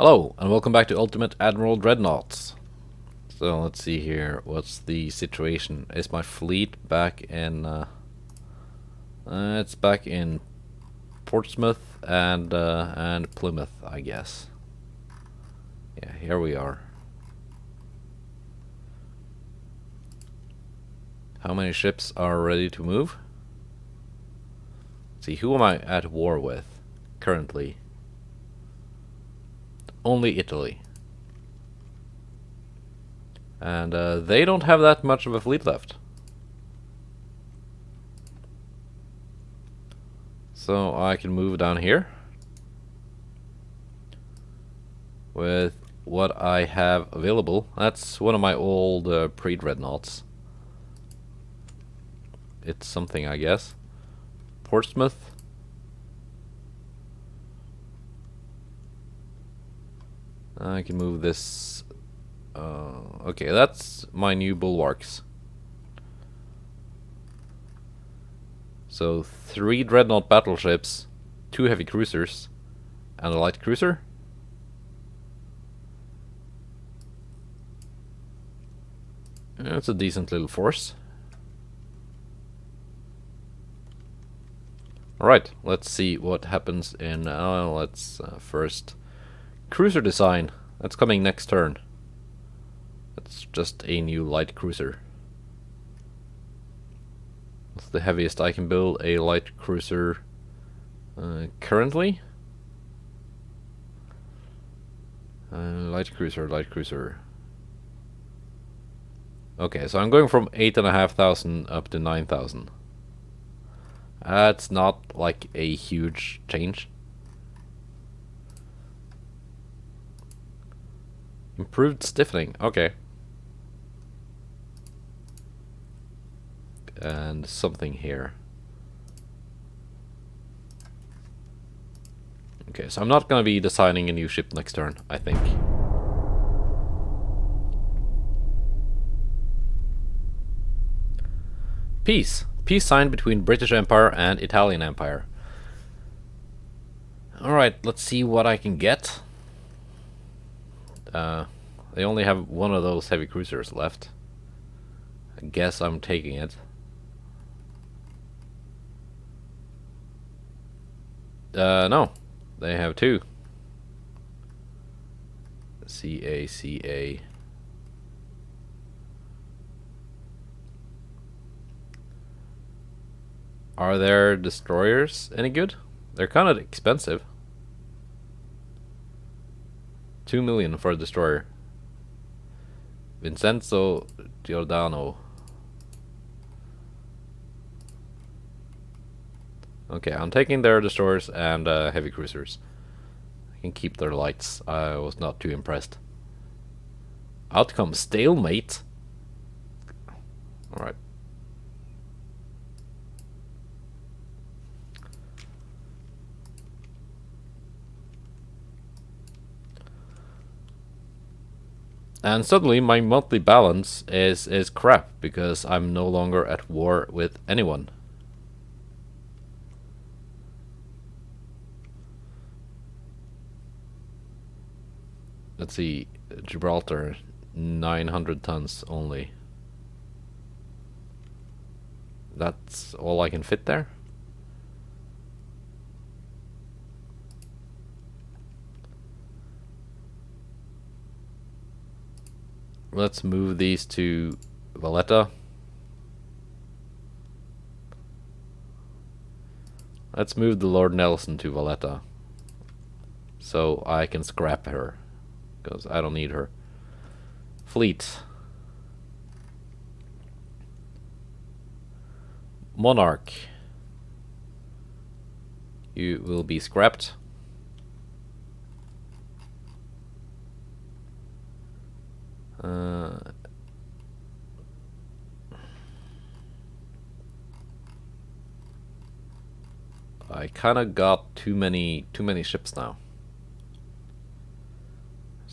Hello, and welcome back to Ultimate Admiral Dreadnoughts. So let's see here, what's the situation? Is my fleet back in... it's back in Portsmouth and Plymouth, I guess. Yeah, here we are. How many ships are ready to move? Let's see, who am I at war with currently? Only Italy. And they don't have that much of a fleet left. So I can move down here with what I have available. That's one of my old pre-dreadnoughts. It's something, I guess. Portsmouth. I can move this. Okay, that's my new bulwarks. So 3 dreadnought battleships, 2 heavy cruisers, and a light cruiser. It's a decent little force. Alright, let's see what happens in... let's first... Cruiser design. That's coming next turn. That's just a new light cruiser. What's the heaviest I can build? A light cruiser currently? Light cruiser. Okay, so I'm going from 8,500 up to 9,000. That's not like a huge change. Improved stiffening, okay. And something here. Okay, so I'm not gonna be designing a new ship next turn, I think. Peace. Peace signed between British Empire and Italian Empire. Alright, let's see what I can get. They only have one of those heavy cruisers left. I guess I'm taking it. No. They have 2. CA. Are their destroyers any good? They're kind of expensive. 2 million for a destroyer. Vincenzo Giordano. Okay, I'm taking their destroyers and heavy cruisers. I can keep their lights. I was not too impressed. Outcome stalemate. Alright. And suddenly my monthly balance is crap because I'm no longer at war with anyone. Let's see, Gibraltar, 900 tons only. That's all I can fit there? Let's move these to Valletta. Let's move the Lord Nelson to Valletta. So I can scrap her. Because I don't need her. Fleet. Monarch. You will be scrapped. I kinda got too many ships now.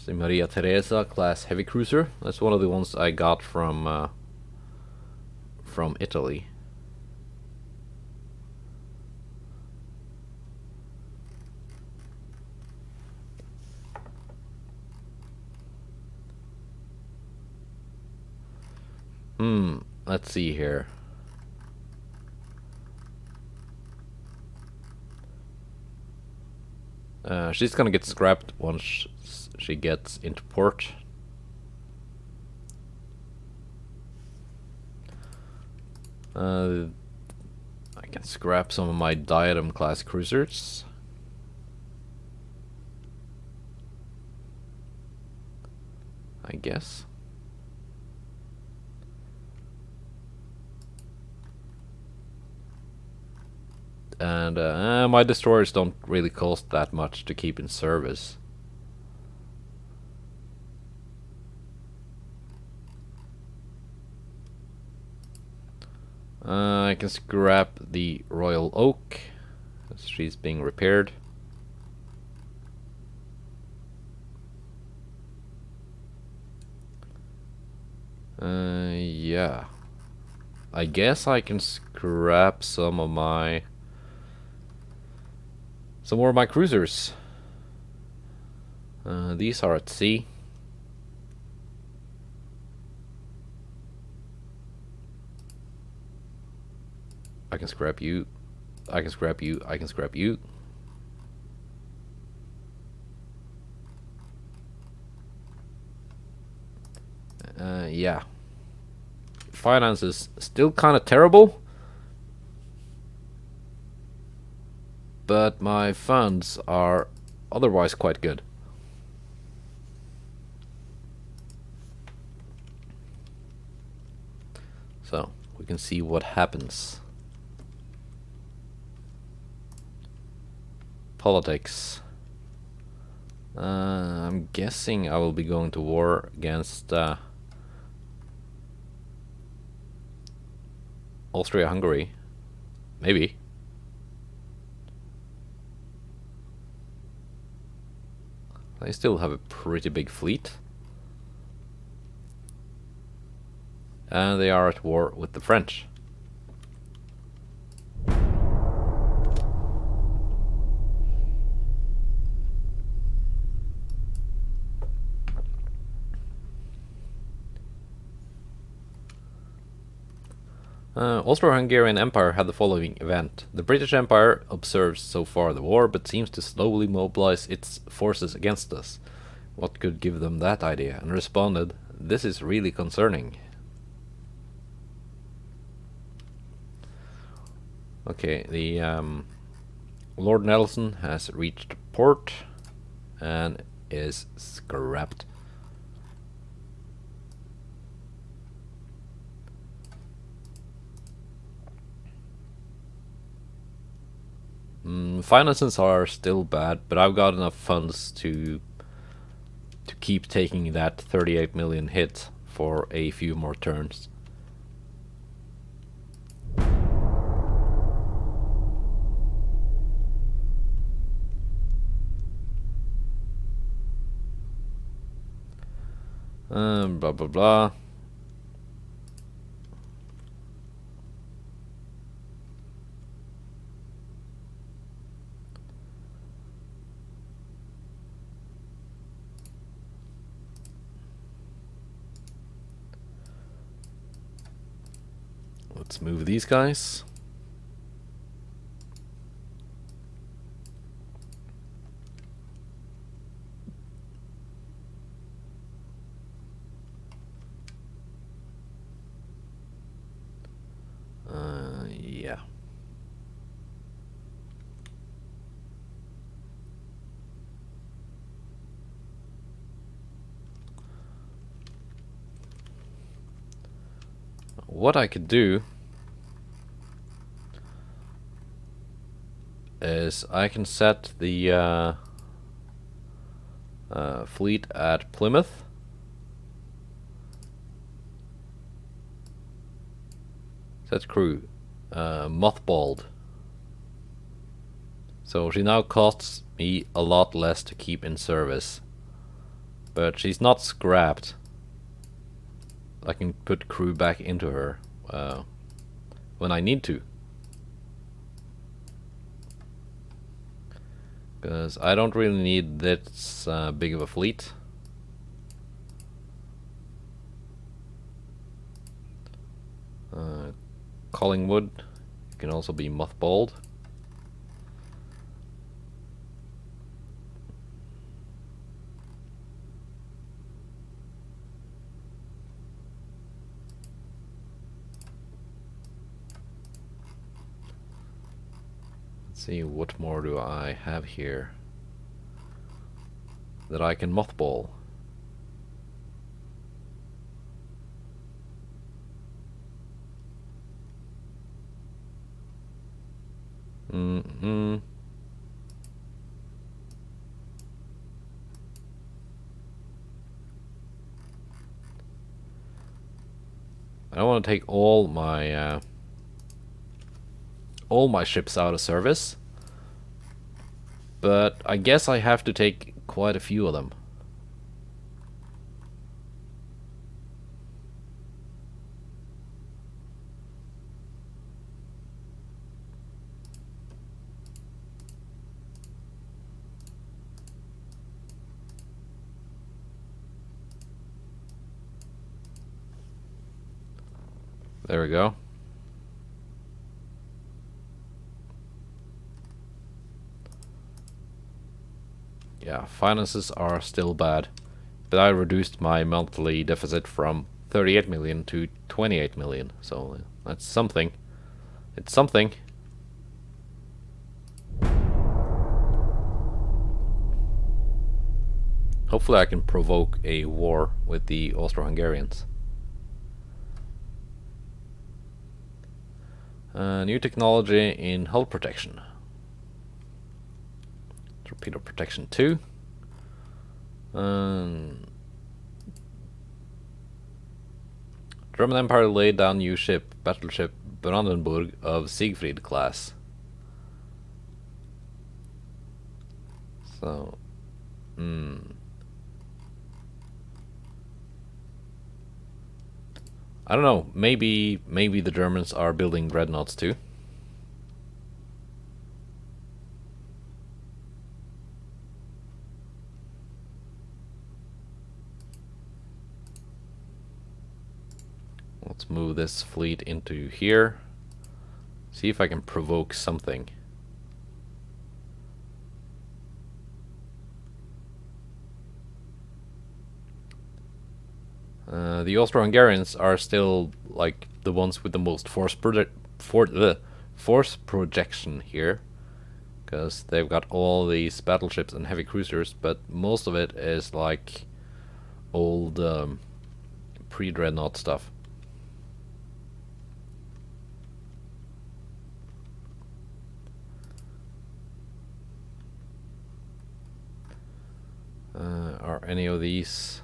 The Maria Teresa class heavy cruiser. That's one of the ones I got from Italy. Let's see here. She's gonna get scrapped once she gets into port. I can scrap some of my Diadem class cruisers. I guess. And my destroyers don't really cost that much to keep in service. I can scrap the Royal Oak as she's being repaired. Yeah. I guess I can scrap some more of my cruisers. These are at sea. I can scrap you. I can scrap you. I can scrap you. Yeah. Finance is still kind of terrible, but my funds are otherwise quite good. So we can see what happens. Politics. I'm guessing I will be going to war against Austria-Hungary. Maybe. They still have a pretty big fleet. And they are at war with the French. Austro-Hungarian Empire had the following event. The British Empire observes so far the war, but seems to slowly mobilize its forces against us. What could give them that idea? And responded, this is really concerning. Okay, the Lord Nelson has reached port and is scrapped. Finances are still bad, but I've got enough funds to keep taking that 38 million hit for a few more turns. Blah blah blah. Let's move these guys. Yeah. What I could do is I can set the fleet at Plymouth. Set crew mothballed. So she now costs me a lot less to keep in service, but she's not scrapped. I can put crew back into her when I need to, because I don't really need this big of a fleet. Collingwood can also be mothballed. Let's see, what more do I have here that I can mothball? Mm-hmm. I don't want to take all my ships out of service, but I guess I have to take quite a few of them. There we go. Yeah, finances are still bad, but I reduced my monthly deficit from 38 million to 28 million, so that's something. It's something. Hopefully I can provoke a war with the Austro-Hungarians. New technology in hull protection. Torpedo protection 2. German Empire laid down new ship, battleship Brandenburg of Siegfried class. So, I don't know. Maybe the Germans are building dreadnoughts too. Let's move this fleet into here. See if I can provoke something. The Austro-Hungarians are still like the ones with the most force projection here, because they've got all these battleships and heavy cruisers, but most of it is like old pre-dreadnought stuff. Are any of these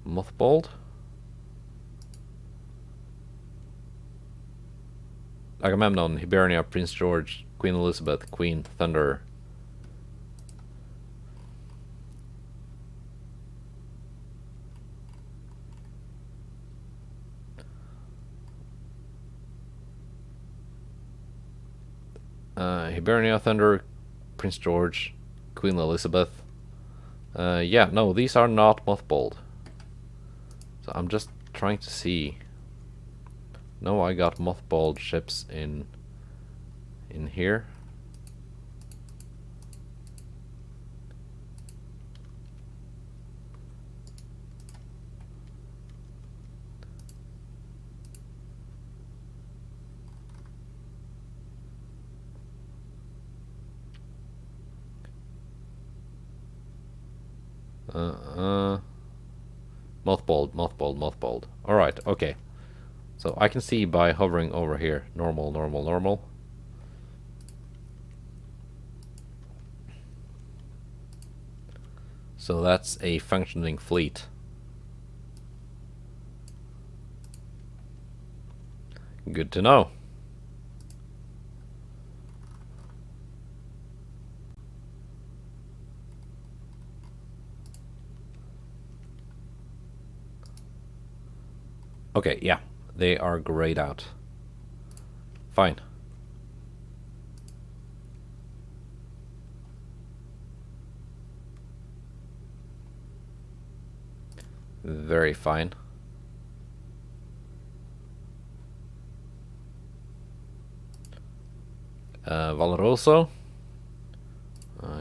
mothballed? Agamemnon, Hibernia, Prince George, Queen Elizabeth, Queen Thunder. Hibernia, Thunder, Prince George, Queen Elizabeth. Yeah, no, these are not mothballed. So I'm just trying to see. No, I got mothballed ships in here. Mothballed. Alright, okay. So I can see by hovering over here. Normal, normal, normal. So that's a functioning fleet. Good to know. Okay, yeah, they are grayed out. Fine. Very fine. Valoroso.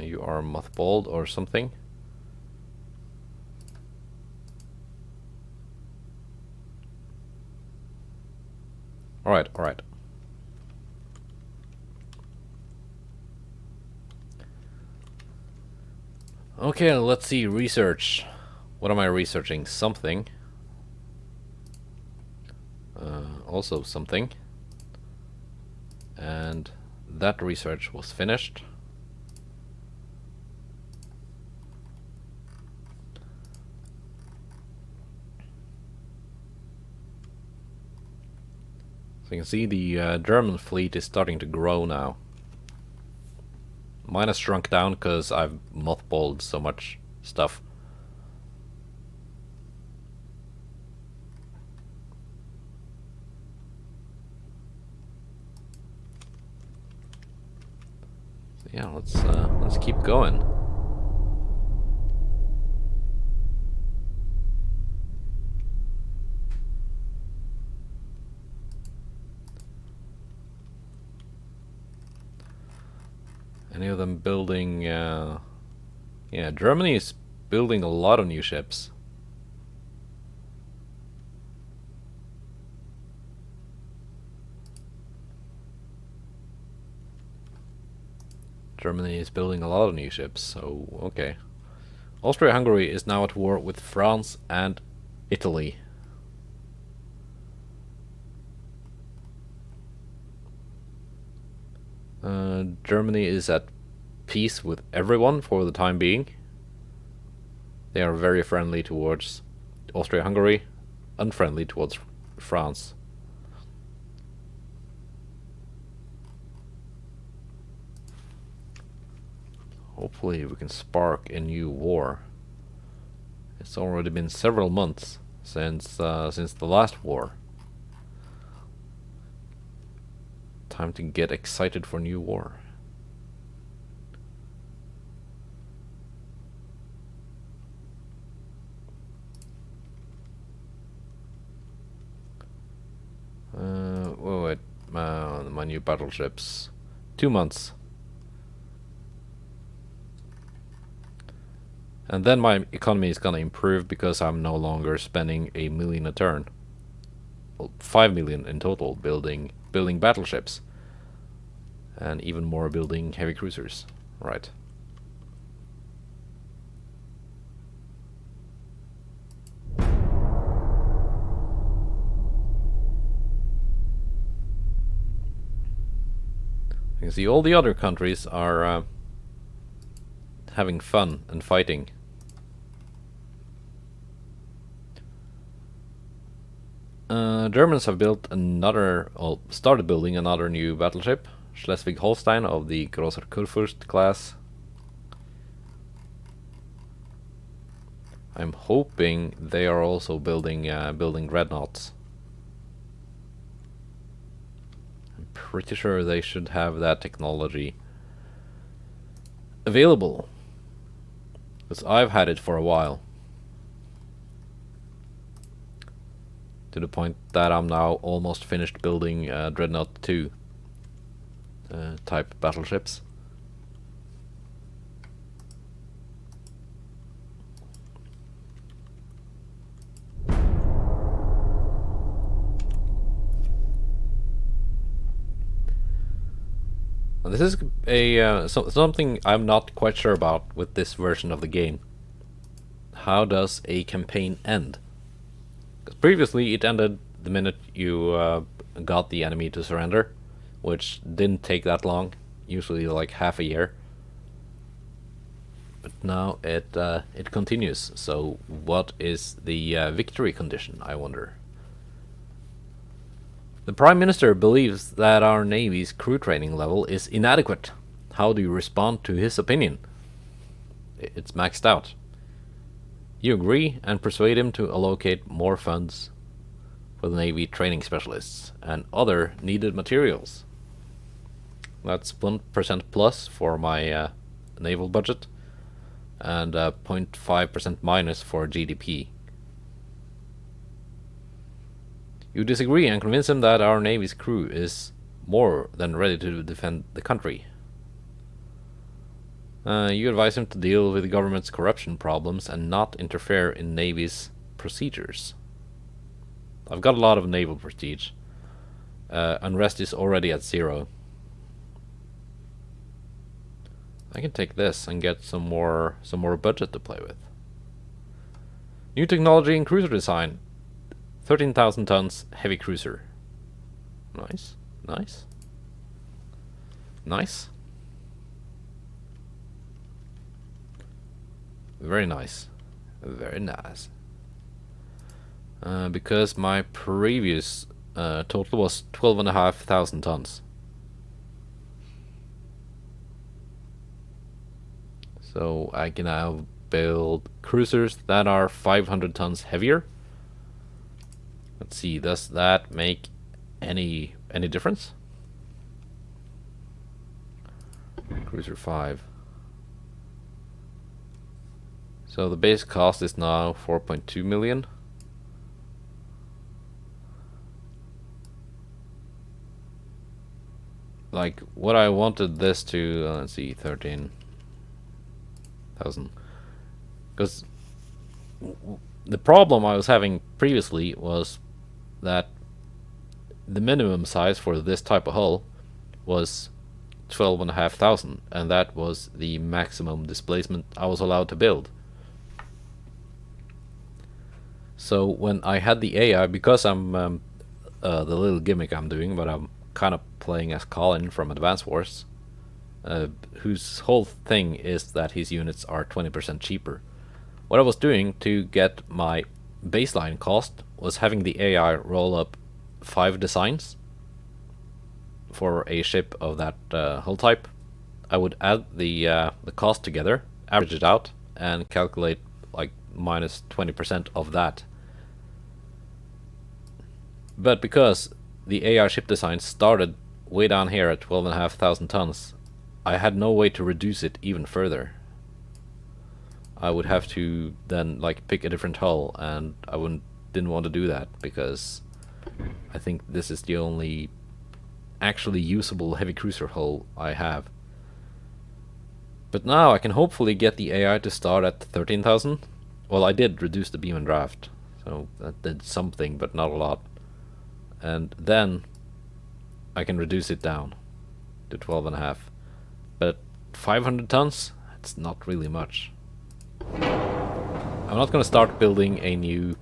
You are mothballed or something. Alright, alright. Okay, let's see. Research. What am I researching? Something. Also something. And that research was finished. So you can see the German fleet is starting to grow now. Mine has shrunk down because I've mothballed so much stuff. So yeah, let's keep going. Any of them building... yeah, Germany is building a lot of new ships. Germany is building a lot of new ships, so okay. Austria-Hungary is now at war with France and Italy. Germany is at peace with everyone for the time being. They are very friendly towards Austria-Hungary, unfriendly towards France. Hopefully we can spark a new war. It's already been several months since the last war. Time to get excited for new war. Wait, my new battleships. 2 months. And then my economy is gonna improve because I'm no longer spending 1 million a turn. Well, 5 million in total building battleships. And even more building heavy cruisers. Right. You can see all the other countries are having fun and fighting. Germans have built another, or started building another new battleship, Schleswig-Holstein of the Großer Kurfürst class. I'm hoping they are also building dreadnoughts. I'm pretty sure they should have that technology available, because I've had it for a while. To the point that I'm now almost finished building Dreadnought 2 type battleships. And this is a something I'm not quite sure about with this version of the game. How does a campaign end? Because previously it ended the minute you got the enemy to surrender, which didn't take that long, usually like half a year. But now it continues. So what is the victory condition, I wonder? The Prime Minister believes that our Navy's crew training level is inadequate. How do you respond to his opinion? It's maxed out. You agree and persuade him to allocate more funds for the Navy training specialists and other needed materials. That's 1% plus for my naval budget and 0.5% minus for GDP. You disagree and convince him that our Navy's crew is more than ready to defend the country. You advise him to deal with the government's corruption problems and not interfere in Navy's procedures. I've got a lot of naval prestige. Unrest is already at 0. I can take this and get some more budget to play with. New technology in cruiser design. 13,000 tons heavy cruiser. Nice, nice, nice. Very nice, very nice. Because my previous total was 12,500 tons. So I can now build cruisers that are 500 tons heavier. Let's see, does that make any difference? Cruiser 5. So the base cost is now 4.2 million. Like what I wanted this to, let's see, 13,000. Because the problem I was having previously was that the minimum size for this type of hull was 12,500, and that was the maximum displacement I was allowed to build. So when I had the AI, because I'm the little gimmick I'm doing, but I'm kind of playing as Colin from Advance Wars, whose whole thing is that his units are 20% cheaper. What I was doing to get my baseline cost was having the AI roll up 5 designs for a ship of that hull type. I would add the cost together, average it out, and calculate like minus 20% of that. But because the AI ship design started way down here at 12,500 tons, I had no way to reduce it even further. I would have to then like pick a different hull, and I didn't want to do that because I think this is the only actually usable heavy cruiser hull I have. But now I can hopefully get the AI to start at 13,000. Well, I did reduce the beam and draft, so that did something, but not a lot. And then I can reduce it down to 12.5. But 500 tons? It's not really much. I'm not gonna start building a new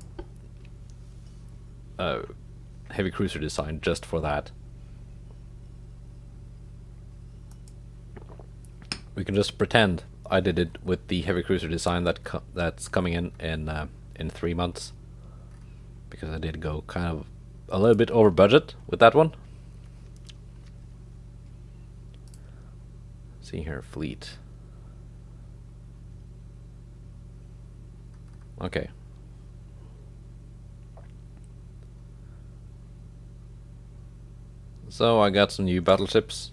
heavy cruiser design just for that. We can just pretend I did it with the heavy cruiser design that's coming in 3 months, because I did go kind of a little bit over budget with that one. See here, fleet. Okay. So I got some new battleships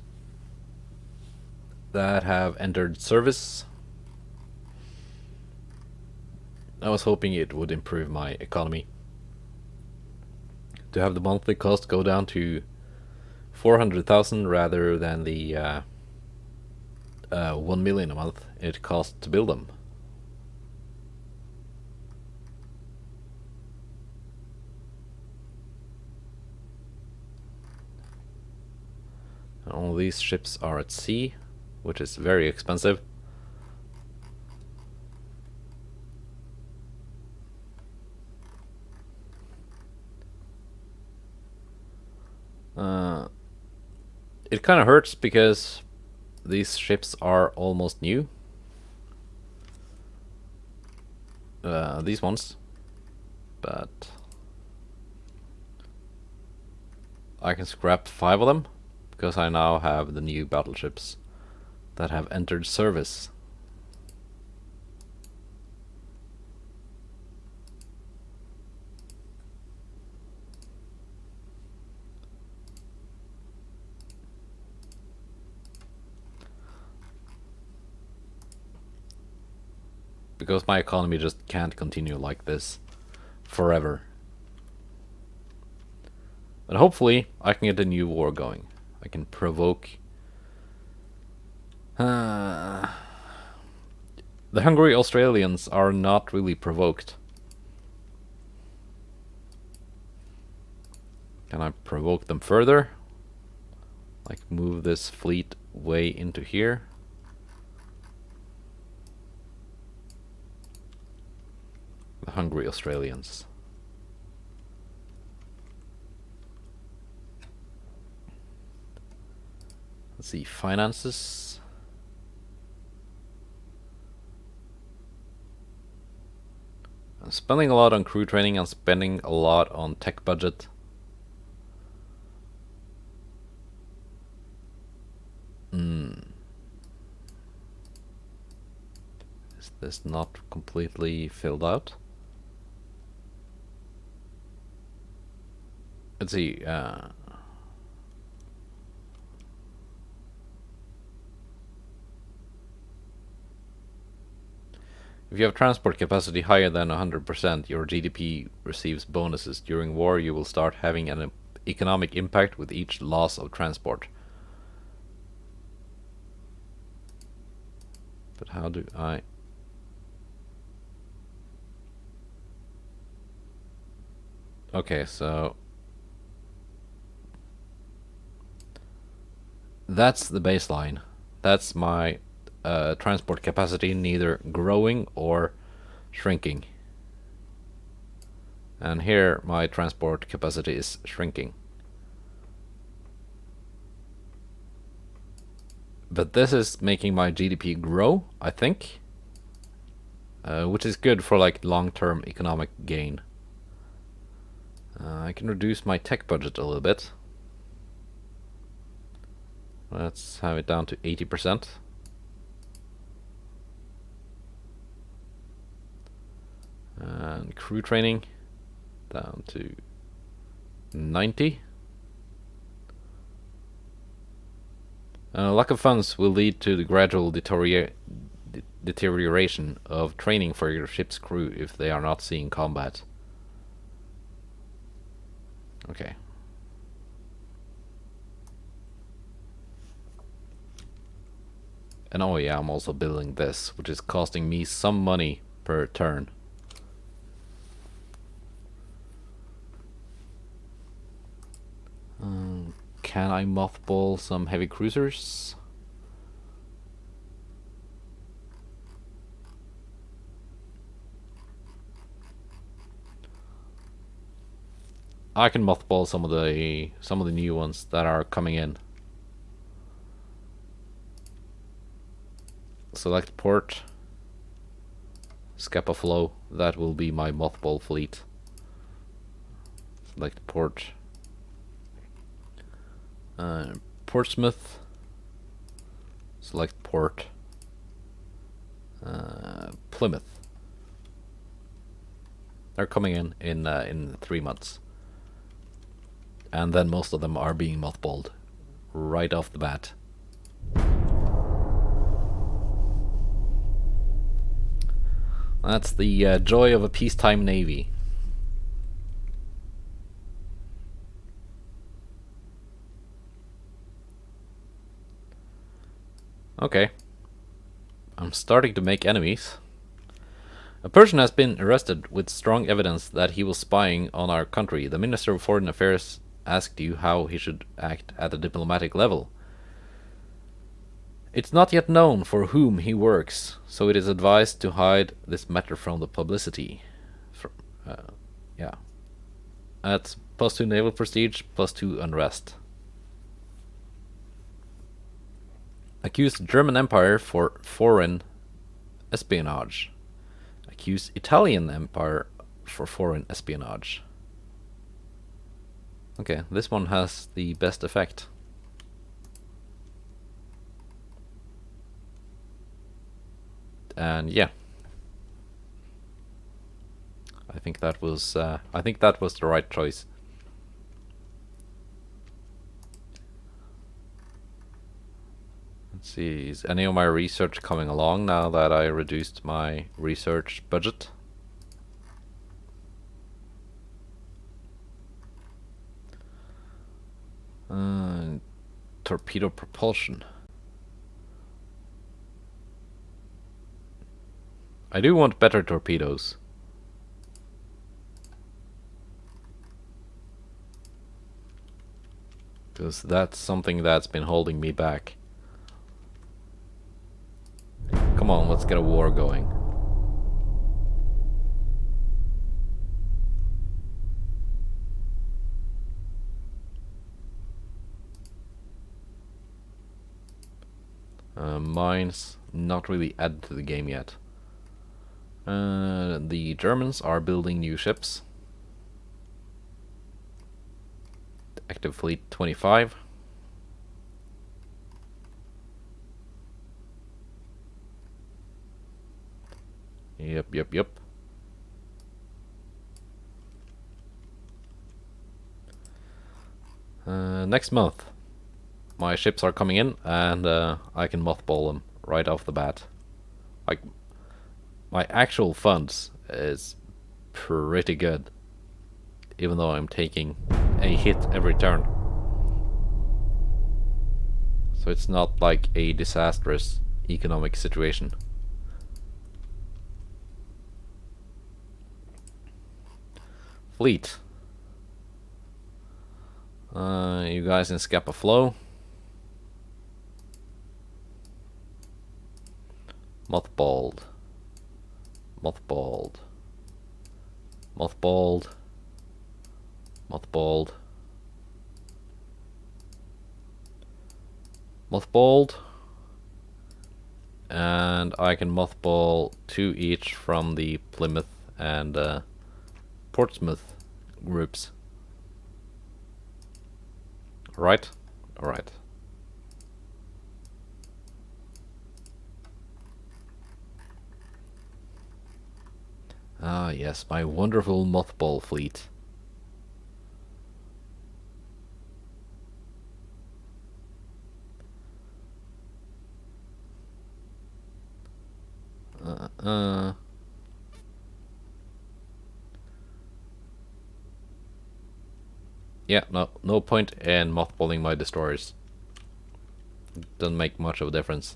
that have entered service. I was hoping it would improve my economy, to have the monthly cost go down to 400,000 rather than the 1 million a month it costs to build them. And all these ships are at sea, which is very expensive. It kind of hurts because these ships are almost new. These ones. But I can scrap 5 of them because I now have the new battleships that have entered service. Because my economy just can't continue like this forever. But hopefully I can get a new war going. I can provoke. The hungry Australians are not really provoked. Can I provoke them further? Like move this fleet way into here? The hungry Australians. Let's see, finances. I'm spending a lot on crew training. I'm spending a lot on tech budget. Is this not completely filled out? Let's see. If you have transport capacity higher than 100%, your GDP receives bonuses. During war, you will start having an economic impact with each loss of transport. But how do I... Okay, so... that's the baseline. That's my transport capacity, neither growing or shrinking. And here my transport capacity is shrinking. But this is making my GDP grow, I think. Which is good for like long-term economic gain. I can reduce my tech budget a little bit. Let's have it down to 80%. And crew training down to 90. Lack of funds will lead to the gradual deterioration of training for your ship's crew if they are not seeing combat. Okay. And oh yeah, I'm also building this, which is costing me some money per turn. Can I mothball some heavy cruisers? I can mothball some of the new ones that are coming in. Select port. Scapa flow. That will be my mothball fleet. Select port. Portsmouth. Select port. Plymouth. They're coming in 3 months. And then most of them are being mothballed right off the bat. That's the joy of a peacetime navy. Okay. I'm starting to make enemies. A person has been arrested with strong evidence that he was spying on our country. The Minister of Foreign Affairs asked you how he should act at a diplomatic level. It's not yet known for whom he works, so it is advised to hide this matter from the publicity. Yeah. That's +2 naval prestige, +2 unrest. Accused German Empire for foreign espionage. Accused Italian Empire for foreign espionage. Okay, this one has the best effect. And yeah, I think that was the right choice. Let's see, is any of my research coming along now that I reduced my research budget? torpedo propulsion. I do want better torpedoes. Because that's something that's been holding me back. Come on, let's get a war going. Mines not really added to the game yet. The Germans are building new ships. Active fleet 25. Yep. Next month, my ships are coming in, and I can mothball them right off the bat. Like, my actual funds is pretty good, even though I'm taking a hit every turn. So it's not like a disastrous economic situation. Fleet. You guys in Scapa Flow. Mothballed. Mothballed. Mothballed. Mothballed. Mothballed. And I can mothball 2 each from the Plymouth and Portsmouth groups. Right? Alright. Ah, yes, my wonderful mothball fleet. Yeah, no point in mothballing my destroyers. Doesn't make much of a difference.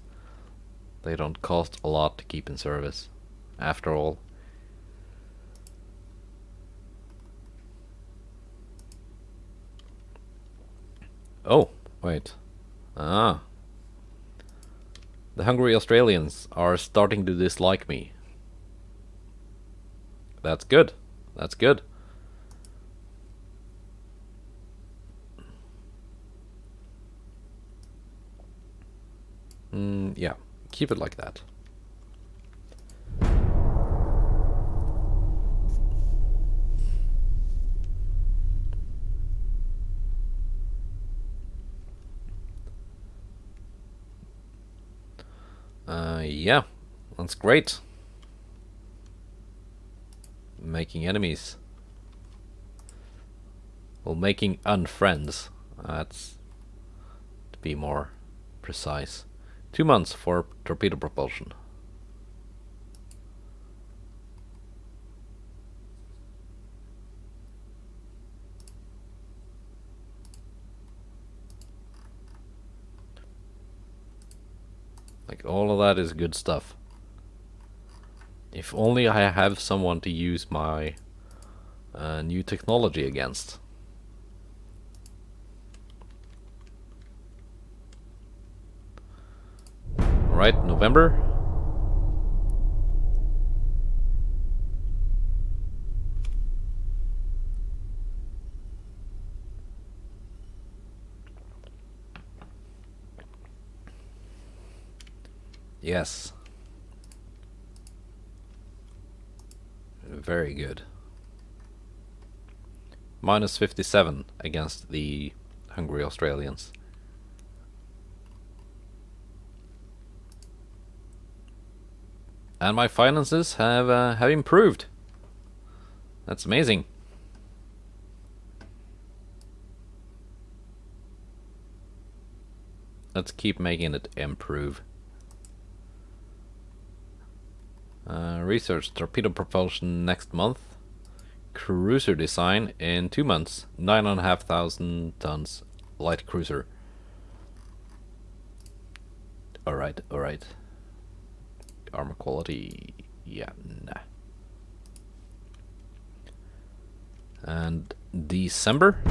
They don't cost a lot to keep in service, after all. Oh, wait. Ah. The hungry Australians are starting to dislike me. That's good. That's good. Yeah, keep it like that. Yeah, that's great. Making enemies. Well, making unfriends. That's to be more precise. 2 months for torpedo propulsion. Like, all of that is good stuff. If only I have someone to use my new technology against. Alright, November. Yes. Very good. Minus 57 against the hungry Australians. And my finances have improved. That's amazing. Let's keep making it improve. Research torpedo propulsion next month. Cruiser design in 2 months. 9,500 tons light cruiser. Alright, alright. Armor quality, yeah, nah. And December?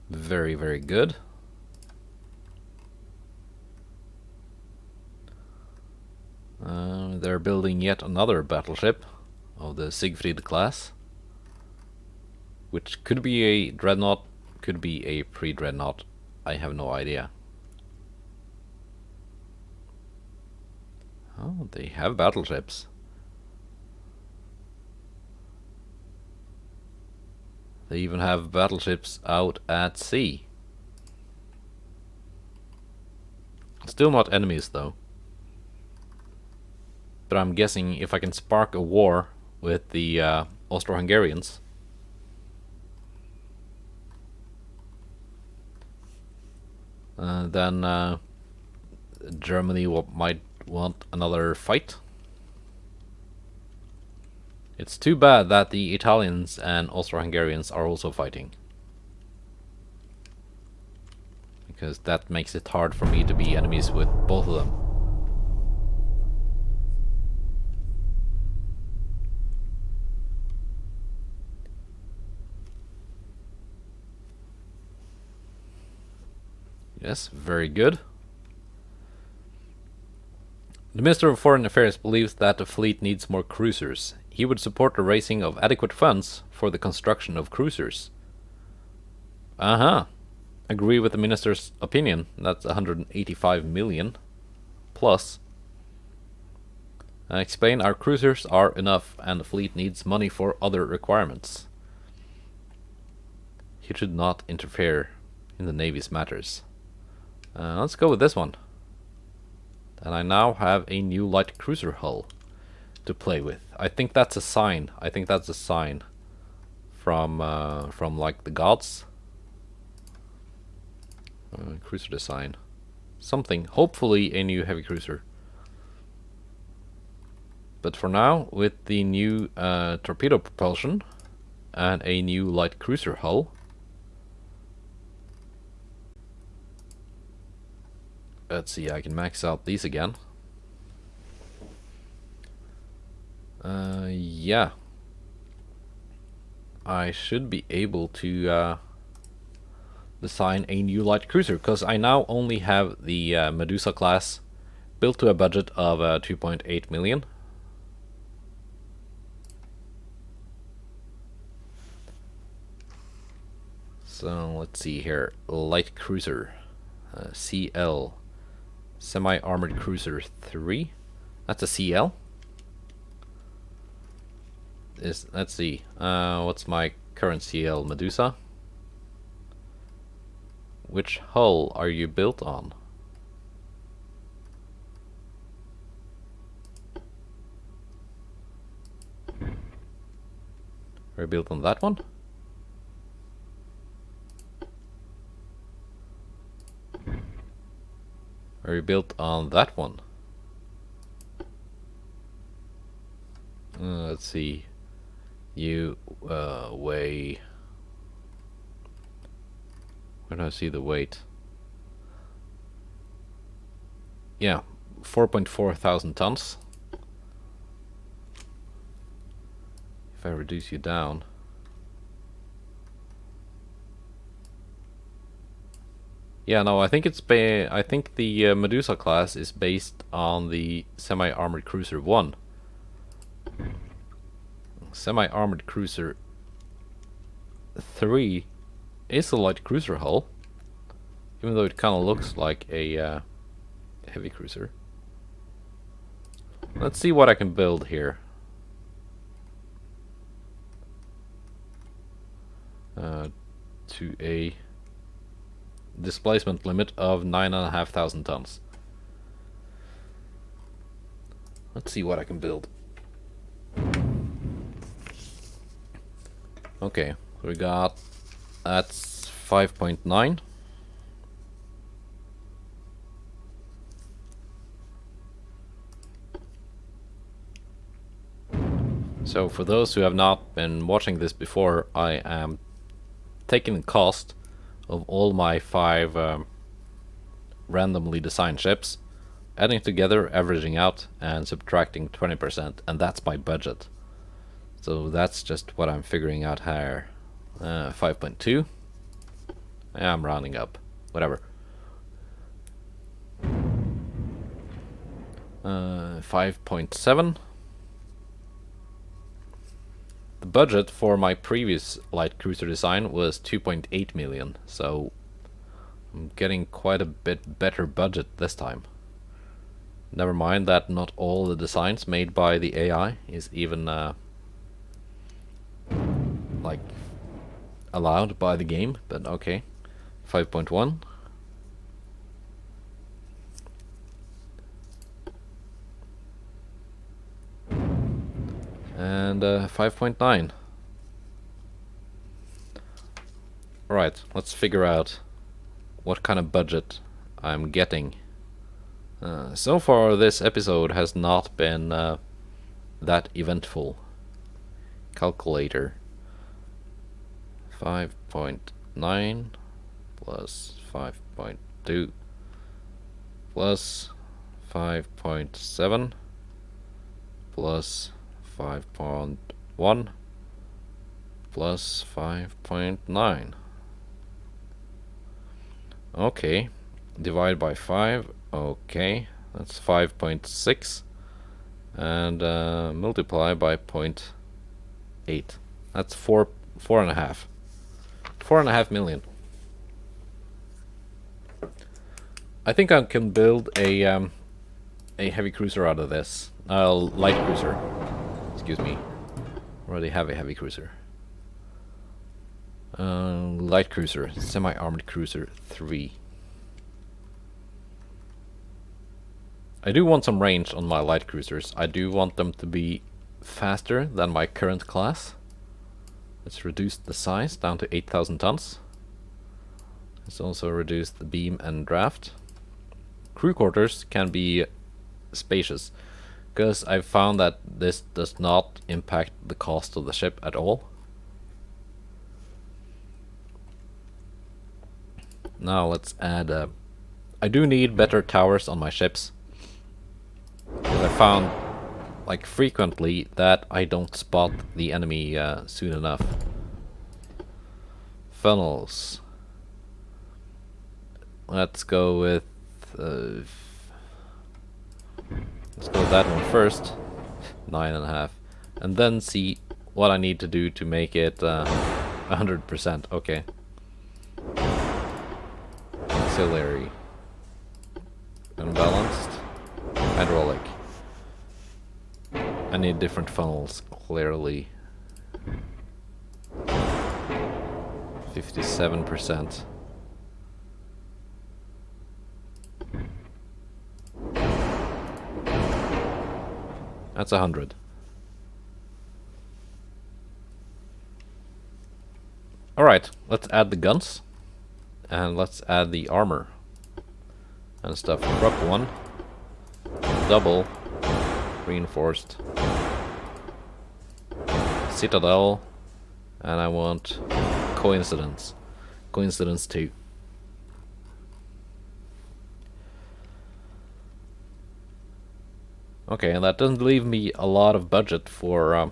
Very, very good. They're building yet another battleship of the Siegfried class, which could be a dreadnought, could be a pre-dreadnought. I have no idea. Oh, they have battleships. They even have battleships out at sea. Still not enemies though. But I'm guessing if I can spark a war with the Austro-Hungarians, then Germany might want another fight. It's too bad that the Italians and Austro-Hungarians are also fighting, because that makes it hard for me to be enemies with both of them. Yes, very good. The Minister of Foreign Affairs believes that the fleet needs more cruisers. He would support the raising of adequate funds for the construction of cruisers. Agree with the Minister's opinion. That's 185 million. Plus. Explain our cruisers are enough and the fleet needs money for other requirements. He should not interfere in the Navy's matters. Let's go with this one. And I now have a new light cruiser hull to play with. I think that's a sign. I think that's a sign from like the gods. Cruiser design. Something. Hopefully a new heavy cruiser. But for now, with the new torpedo propulsion and a new light cruiser hull, let's see, I can max out these again. Yeah. I should be able to design a new light cruiser, because I now only have the Medusa class built to a budget of 2.8 million. So let's see here. Light cruiser. CL. Semi-armored cruiser 3. That's a CL. Let's see. What's my current CL? Medusa. Which hull are you built on? Are you built on that one? Are you built on that one? Let's see. You weigh. Where do I see the weight? Yeah, 4.4 thousand tons. If I reduce you down. Yeah, no, I think I think the Medusa class is based on the semi-armored cruiser 1. Semi-armored cruiser 3 is a light cruiser hull, even though it kind of looks like a heavy cruiser. Let's see what I can build here. To a displacement limit of 9,500 tons. Let's see what I can build. Okay, so we got, that's 5.9. So for those who have not been watching this before, I am taking the cost of all my 5 randomly designed ships, adding together, averaging out, and subtracting 20%, and that's my budget. So that's just what I'm figuring out here. 5.2. Yeah, I'm rounding up. Whatever. 5.7. The budget for my previous light cruiser design was 2.8 million, so I'm getting quite a bit better budget this time. Never mind that not all the designs made by the AI is even like allowed by the game, but okay. 5.1. And 5.9. Alright, let's figure out what kind of budget I'm getting. So far this episode has not been that eventful. Calculator. 5.9 plus 5.2 plus 5.7 plus 5.1 plus 5.9. Okay, divide by 5. Okay, that's 5.6, and multiply by 0.8. That's 4.5. 4.5 million. I think I can build a heavy cruiser out of this. Light cruiser. Excuse me. Already have a heavy cruiser. Light cruiser, semi-armored cruiser 3. I do want some range on my light cruisers. I do want them to be faster than my current class. Let's reduce the size down to 8,000 tons. Let's also reduce the beam and draft. Crew quarters can be spacious, because I've found that this does not impact the cost of the ship at all. Now let's add I do need better towers on my ships. I found, like, frequently that I don't spot the enemy soon enough. Funnels. Let's go with let's go with that one first. 9.5, and then see what I need to do to make it 100%. Okay. Auxiliary. Unbalanced. Hydraulic. I need different funnels, clearly. 57%. That's 100. Alright, let's add the guns. And let's add the armor and stuff. Prop 1. Double. Reinforced. Citadel. And I want coincidence. Coincidence 2. Okay, and that doesn't leave me a lot of budget for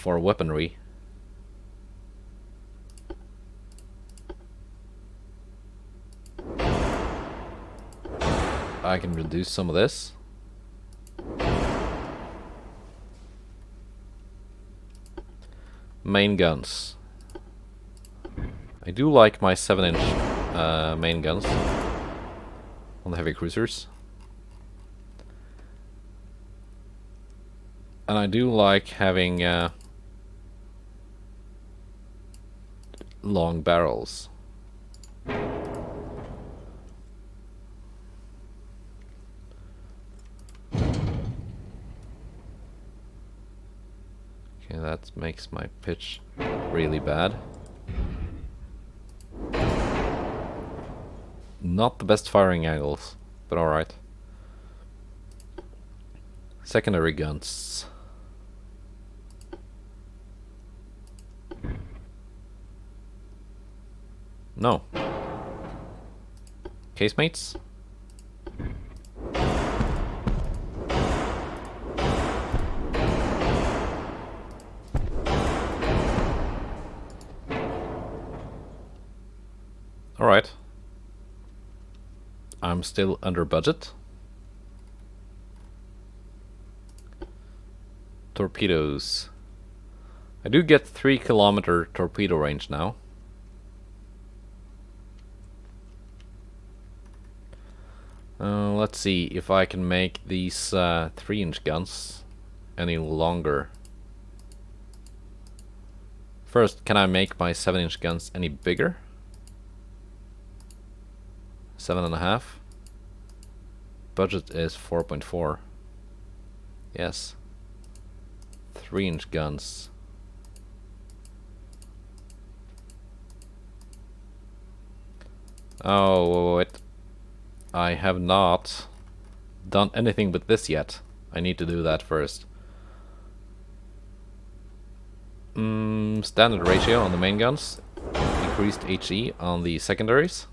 weaponry. I can reduce some of this. Main guns. I do like my 7-inch main guns on the heavy cruisers. And I do like having long barrels. Okay, that makes my pitch really bad. Not the best firing angles, but alright. Secondary guns. No. Casemates? Alright. I'm still under budget. Torpedoes. I do get 3-kilometer torpedo range now. Let's see if I can make these 3-inch guns any longer. First, can I make my 7-inch guns any bigger? 7.5. Budget is 4.4. Yes. 3-inch guns. Oh, wait. I have not done anything with this yet. I need to do that first. Standard ratio on the main guns. Increased HE on the secondaries.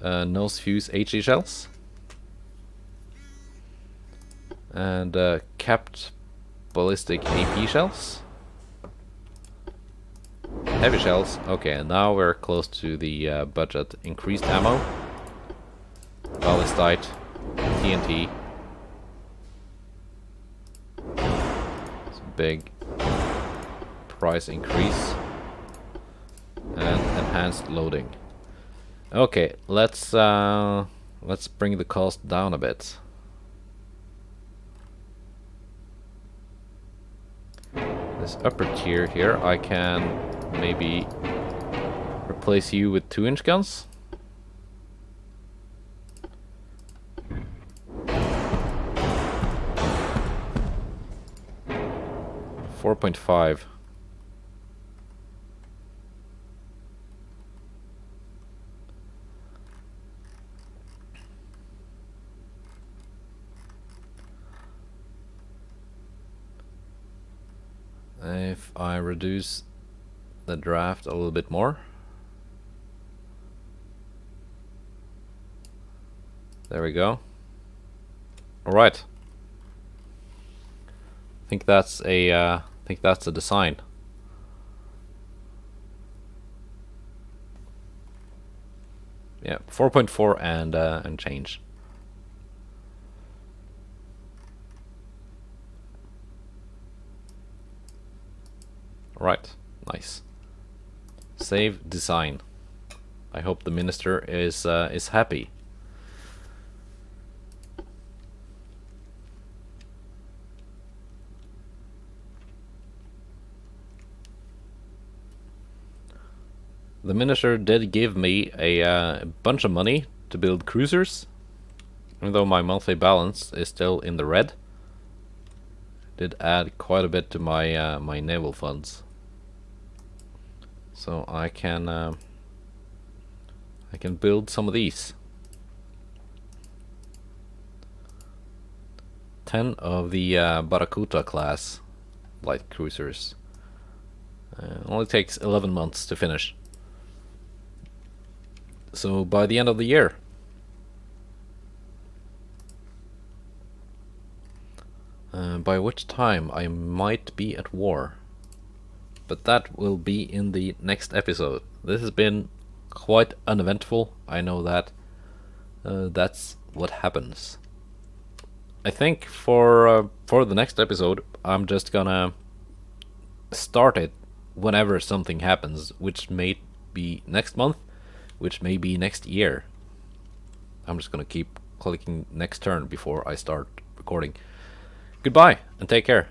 Nose fuse HE shells. And capped ballistic AP shells. Heavy shells. Okay, now we're close to the budget. Increased ammo. Ballistite. TNT. It's a big price increase. And enhanced loading. Okay, let's bring the cost down a bit. This upper tier here, I can maybe replace you with 2-inch guns. $4.5. If I reduce the draft a little bit more. There we go. Alright. I think that's a design. Yeah, 4.4 and change. Right, nice. Save design. I hope the minister is happy. The minister did give me a bunch of money to build cruisers, even though my monthly balance is still in the red. Did add quite a bit to my my naval funds. So I can build some of these. 10 of the Barracuda class light cruisers. Only takes 11 months to finish. So by the end of the year, by which time I might be at war. But that will be in the next episode. This has been quite uneventful, I know that. That's what happens. I think for the next episode, I'm just gonna start it whenever something happens, which may be next month, which may be next year. I'm just gonna keep clicking next turn before I start recording. Goodbye, and take care.